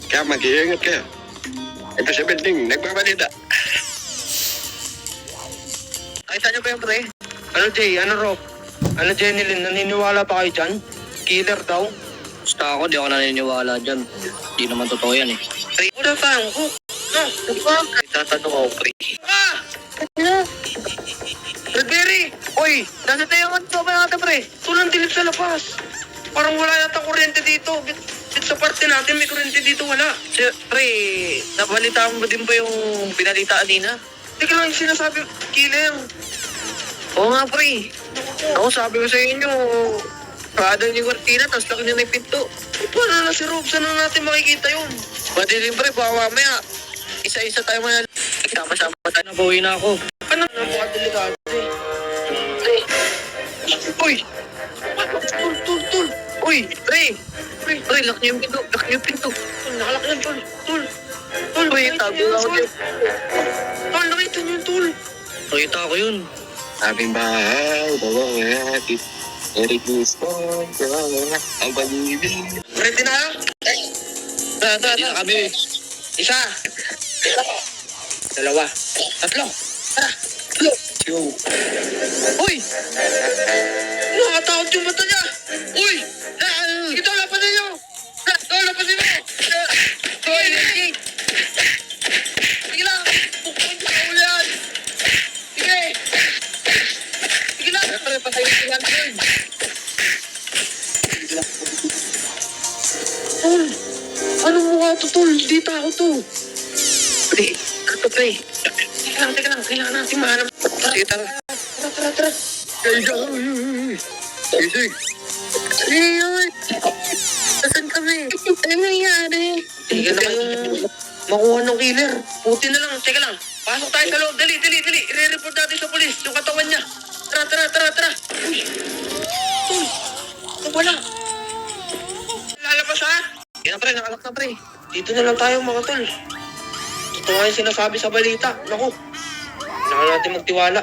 Kaya mag-iingat kayo. Ito si Bending, nagbabalita. Nakita niyo ba yung pre? Ano Jay? Ano Rob? Ano Jenilyn? Naniniwala pa kayo dyan? Killer daw? Basta ako, di ako naniniwala dyan. Di naman totoo yan eh. Pre, wala pa ang hook. No, Tatanong ako, pre. ah! Ano? Redberry! Uy, nasa tayo ang sopa natin pre. Tulang dilim sa labas. Parang wala yata kuryente dito. Bit sa parte natin may kuryente dito, wala. Pre, nabalitaan mo din ba yung pinalitaan nina? Teka lang yung sinasabi, killer. Oo nga, pre. Ako, sabi ko sa inyo, kada yung kortina, tapos laki niya na yung pinto. Paano na si Rob? Saan na natin makikita yun? Pwede din, pre, baka mamaya, isa-isa tayo mga sama-sama tayo. Nabawi na ako. Ano na mga delikado eh? Uy! Tul! Uy, pre! Pre, lock niyo yung pinto. Lock niyo yung pinto. Tul, nakalak yan, Tul! Uy, tago ako dyan. Tul, nakita niyo yung Tul! Nakita ko yun. Aming bahay, bawa natin. Eric Lisbon, ang pag-ibig. Ready na? Hindi na kami. Isa! Dalawa! Tatlo! Tara! Yo. Uy! Nakatakot yung mata niya! Uy! Ito, lapasin niyo! Lapasin mo! Uy! Sige lang! Bukod sa ulo yan! Sige! Sige lang! Pre, patay yung silang yun. Tol! Anong mukha to, Tol? Di tao to! Pre, ano pre? Teka lang. Kailangan natin mahanap. Sige, tara. Tara. Sige. Leon! Saan kami? Ano nangyari? Hindi na kayong makuha ng killer. Puti na lang. Teka lang. Pasok tayo sa loob. Dali. I-report natin sa polis yung katawan niya. Tara. Uy. Tol. Wala. Lalabas ha? Yan pre, nakalak na pre. Dito na lang tayo mga tol. Ito nga yung sinasabi sa balita. Naku. Kailangan natin magtiwala.